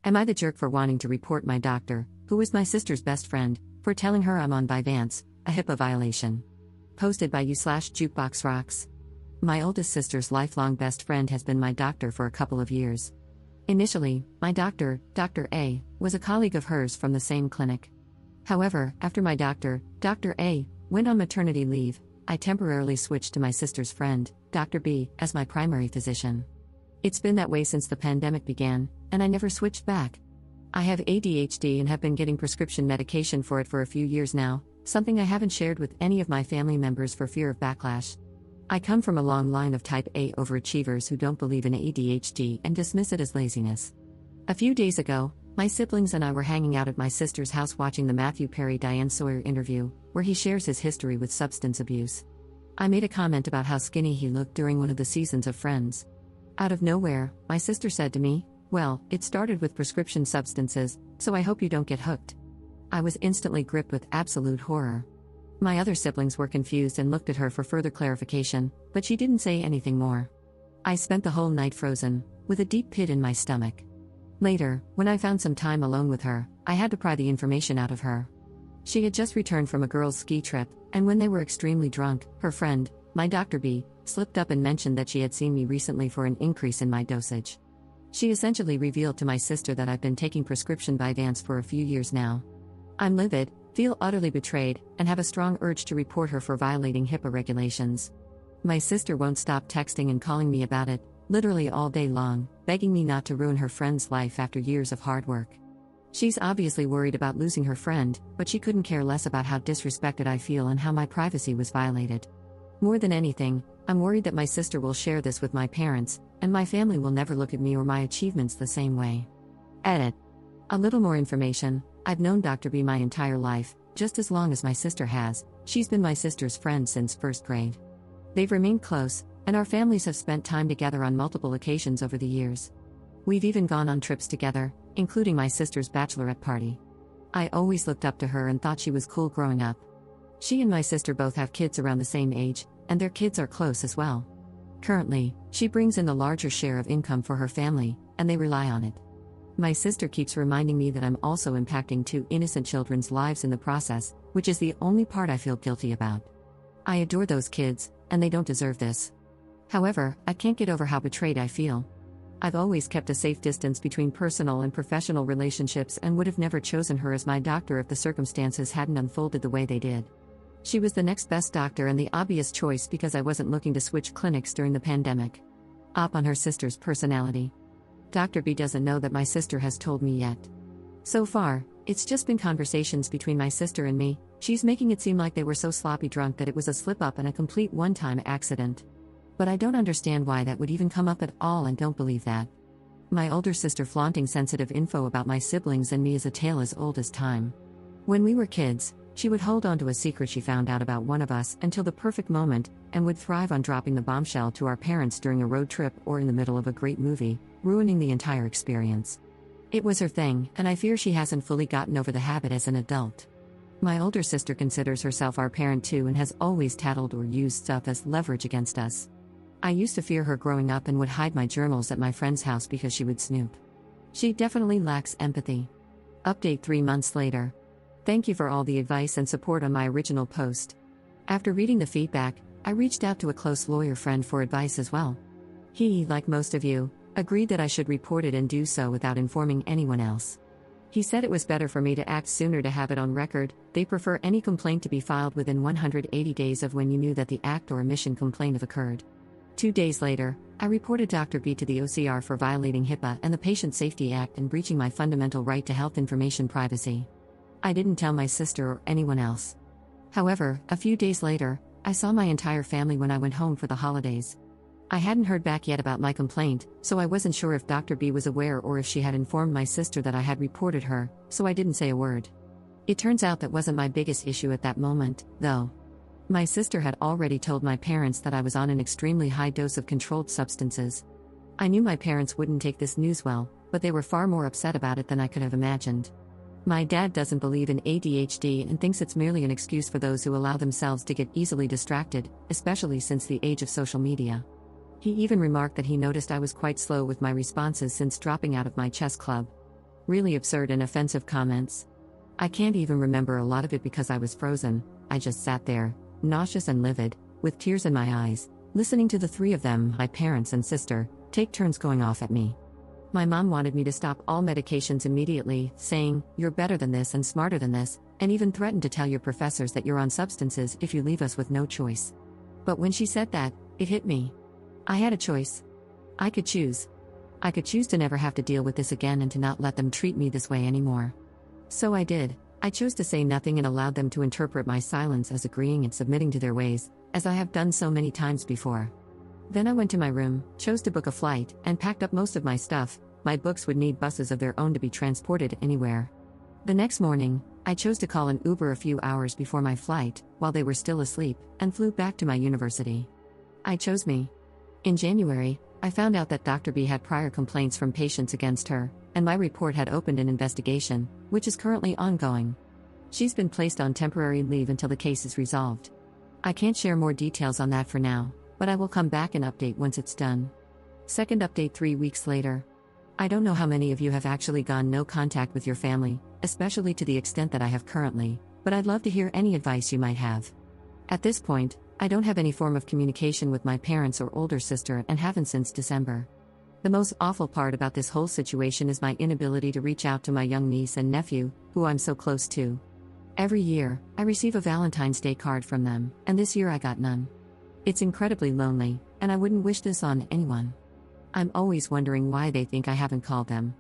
Am I the jerk for wanting to report my doctor, who is my sister's best friend, for telling her I'm on Vyvanse, a HIPAA violation? Posted by you/jukeboxrocks. My oldest sister's lifelong best friend has been my doctor for a couple of years. Initially, my doctor, Dr. A, was a colleague of hers from the same clinic. However, after my doctor, Dr. A, went on maternity leave, I temporarily switched to my sister's friend, Dr. B, as my primary physician. It's been that way since the pandemic began, and I never switched back. I have ADHD and have been getting prescription medication for it for a few years now, something I haven't shared with any of my family members for fear of backlash. I come from a long line of type A overachievers who don't believe in ADHD and dismiss it as laziness. A few days ago, my siblings and I were hanging out at my sister's house watching the Matthew Perry-Diane Sawyer interview, where he shares his history with substance abuse. I made a comment about how skinny he looked during one of the seasons of Friends. Out of nowhere, my sister said to me, "Well, it started with prescription substances, so I hope you don't get hooked." I was instantly gripped with absolute horror. My other siblings were confused and looked at her for further clarification, but she didn't say anything more. I spent the whole night frozen, with a deep pit in my stomach. Later, when I found some time alone with her, I had to pry the information out of her. She had just returned from a girls' ski trip, and when they were extremely drunk, her friend, my Dr. B, slipped up and mentioned that she had seen me recently for an increase in my dosage. She essentially revealed to my sister that I've been taking prescription Vyvanse for a few years now. I'm livid, feel utterly betrayed, and have a strong urge to report her for violating HIPAA regulations. My sister won't stop texting and calling me about it, literally all day long, begging me not to ruin her friend's life after years of hard work. She's obviously worried about losing her friend, but she couldn't care less about how disrespected I feel and how my privacy was violated. More than anything, I'm worried that my sister will share this with my parents, and my family will never look at me or my achievements the same way. Edit. A little more information. I've known Dr. B my entire life, just as long as my sister has. She's been my sister's friend since first grade. They've remained close, and our families have spent time together on multiple occasions over the years. We've even gone on trips together, including my sister's bachelorette party. I always looked up to her and thought she was cool growing up. She and my sister both have kids around the same age, and their kids are close as well. Currently, she brings in the larger share of income for her family, and they rely on it. My sister keeps reminding me that I'm also impacting two innocent children's lives in the process, which is the only part I feel guilty about. I adore those kids, and they don't deserve this. However, I can't get over how betrayed I feel. I've always kept a safe distance between personal and professional relationships and would have never chosen her as my doctor if the circumstances hadn't unfolded the way they did. She was the next best doctor and the obvious choice because I wasn't looking to switch clinics during the pandemic. Up on her sister's personality. Dr. B doesn't know that my sister has told me yet. So far, it's just been conversations between my sister and me. She's making it seem like they were so sloppy drunk that it was a slip-up and a complete one-time accident. But I don't understand why that would even come up at all and don't believe that. My older sister flaunting sensitive info about my siblings and me is a tale as old as time. When we were kids, she would hold on to a secret she found out about one of us until the perfect moment, and would thrive on dropping the bombshell to our parents during a road trip or in the middle of a great movie, ruining the entire experience. It was her thing, and I fear she hasn't fully gotten over the habit as an adult. My older sister considers herself our parent too and has always tattled or used stuff as leverage against us. I used to fear her growing up and would hide my journals at my friend's house because she would snoop. She definitely lacks empathy. Update 3 months later. Thank you for all the advice and support on my original post. After reading the feedback, I reached out to a close lawyer friend for advice as well. He, like most of you, agreed that I should report it and do so without informing anyone else. He said it was better for me to act sooner to have it on record. They prefer any complaint to be filed within 180 days of when you knew that the act or omission complaint have occurred. 2 days later, I reported Dr. B to the OCR for violating HIPAA and the Patient Safety Act and breaching my fundamental right to health information privacy. I didn't tell my sister or anyone else. However, a few days later, I saw my entire family when I went home for the holidays. I hadn't heard back yet about my complaint, so I wasn't sure if Dr. B was aware or if she had informed my sister that I had reported her, so I didn't say a word. It turns out that wasn't my biggest issue at that moment, though. My sister had already told my parents that I was on an extremely high dose of controlled substances. I knew my parents wouldn't take this news well, but they were far more upset about it than I could have imagined. My dad doesn't believe in ADHD and thinks it's merely an excuse for those who allow themselves to get easily distracted, especially since the age of social media. He even remarked that he noticed I was quite slow with my responses since dropping out of my chess club. Really absurd and offensive comments. I can't even remember a lot of it because I was frozen. I just sat there, nauseous and livid, with tears in my eyes, listening to the three of them, my parents and sister, take turns going off at me. My mom wanted me to stop all medications immediately, saying, "You're better than this and smarter than this," and even threatened to tell your professors that you're on substances if you leave us with no choice. But when she said that, it hit me. I had a choice. I could choose. I could choose to never have to deal with this again and to not let them treat me this way anymore. So I did. I chose to say nothing and allowed them to interpret my silence as agreeing and submitting to their ways, as I have done so many times before. Then I went to my room, chose to book a flight, and packed up most of my stuff. My books would need buses of their own to be transported anywhere. The next morning, I chose to call an Uber a few hours before my flight, while they were still asleep, and flew back to my university. I chose me. In January, I found out that Dr. B had prior complaints from patients against her, and my report had opened an investigation, which is currently ongoing. She's been placed on temporary leave until the case is resolved. I can't share more details on that for now, but I will come back and update once it's done. Second update 3 weeks later. I don't know how many of you have actually gone no contact with your family, especially to the extent that I have currently, but I'd love to hear any advice you might have. At this point, I don't have any form of communication with my parents or older sister and haven't since December. The most awful part about this whole situation is my inability to reach out to my young niece and nephew, who I'm so close to. Every year, I receive a Valentine's Day card from them, and this year I got none. It's incredibly lonely, and I wouldn't wish this on anyone. I'm always wondering why they think I haven't called them.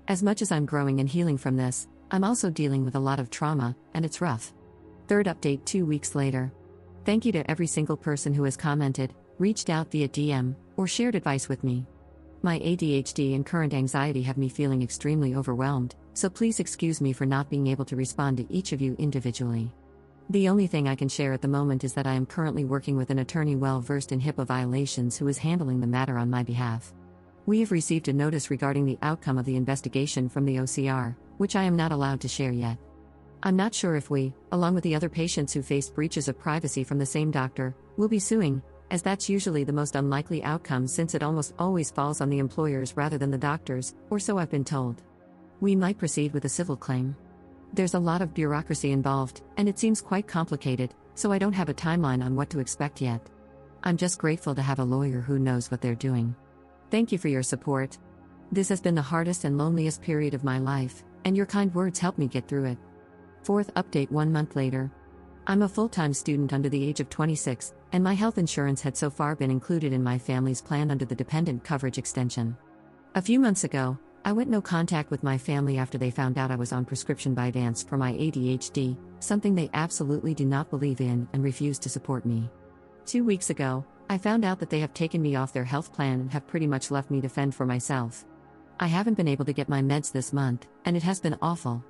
As much as I'm growing and healing from this, I'm also dealing with a lot of trauma, and it's rough. Third update 2 weeks later. Thank you to every single person who has commented, reached out via DM, or shared advice with me. My ADHD and current anxiety have me feeling extremely overwhelmed, so please excuse me for not being able to respond to each of you individually. The only thing I can share at the moment is that I am currently working with an attorney well versed in HIPAA violations who is handling the matter on my behalf. We have received a notice regarding the outcome of the investigation from the OCR, which I am not allowed to share yet. I'm not sure if we, along with the other patients who faced breaches of privacy from the same doctor, will be suing, as that's usually the most unlikely outcome since it almost always falls on the employers rather than the doctors, or so I've been told. We might proceed with a civil claim. There's a lot of bureaucracy involved, and it seems quite complicated, so I don't have a timeline on what to expect yet. I'm just grateful to have a lawyer who knows what they're doing. Thank you for your support. This has been the hardest and loneliest period of my life, and your kind words helped me get through it. Fourth update 1 month later. I'm a full-time student under the age of 26, and my health insurance had so far been included in my family's plan under the dependent coverage extension. A few months ago, I went no contact with my family after they found out I was on prescription Vyvanse for my ADHD, something they absolutely do not believe in and refuse to support me. 2 weeks ago, I found out that they have taken me off their health plan and have pretty much left me to fend for myself. I haven't been able to get my meds this month, and it has been awful.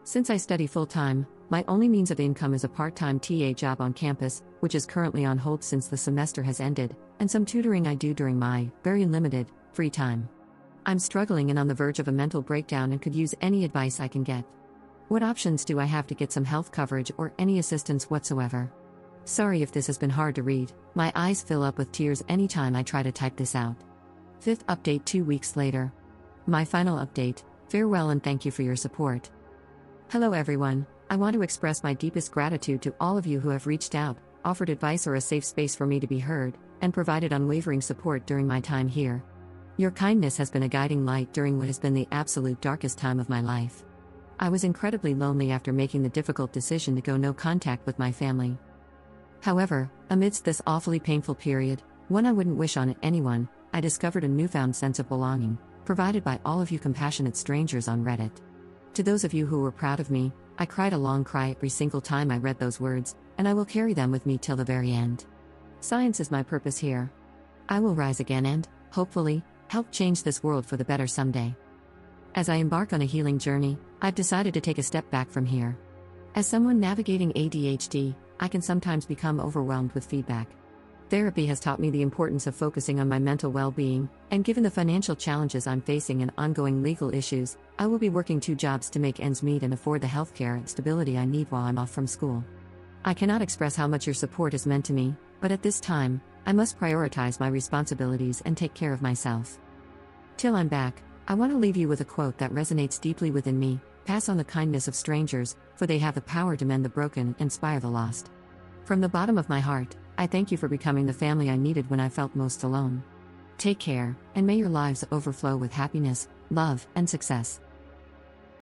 Since I study full-time, my only means of income is a part-time TA job on campus, which is currently on hold since the semester has ended, and some tutoring I do during my, very limited, free time. I'm struggling and on the verge of a mental breakdown and could use any advice I can get. What options do I have to get some health coverage or any assistance whatsoever? Sorry if this has been hard to read, my eyes fill up with tears anytime I try to type this out. Fifth update 2 weeks later. My final update, farewell and thank you for your support. Hello everyone, I want to express my deepest gratitude to all of you who have reached out, offered advice or a safe space for me to be heard, and provided unwavering support during my time here. Your kindness has been a guiding light during what has been the absolute darkest time of my life. I was incredibly lonely after making the difficult decision to go no contact with my family. However, amidst this awfully painful period, one I wouldn't wish on anyone, I discovered a newfound sense of belonging, provided by all of you compassionate strangers on Reddit. To those of you who were proud of me, I cried a long cry every single time I read those words, and I will carry them with me till the very end. Science is my purpose here. I will rise again and, hopefully, help change this world for the better someday. As I embark on a healing journey, I've decided to take a step back from here. As someone navigating ADHD, I can sometimes become overwhelmed with feedback. Therapy has taught me the importance of focusing on my mental well-being, and given the financial challenges I'm facing and ongoing legal issues, I will be working 2 jobs to make ends meet and afford the healthcare and stability I need while I'm off from school. I cannot express how much your support has meant to me, but at this time, I must prioritize my responsibilities and take care of myself. Till I'm back, I want to leave you with a quote that resonates deeply within me: pass on the kindness of strangers, for they have the power to mend the broken and inspire the lost. From the bottom of my heart, I thank you for becoming the family I needed when I felt most alone. Take care, and may your lives overflow with happiness, love, and success.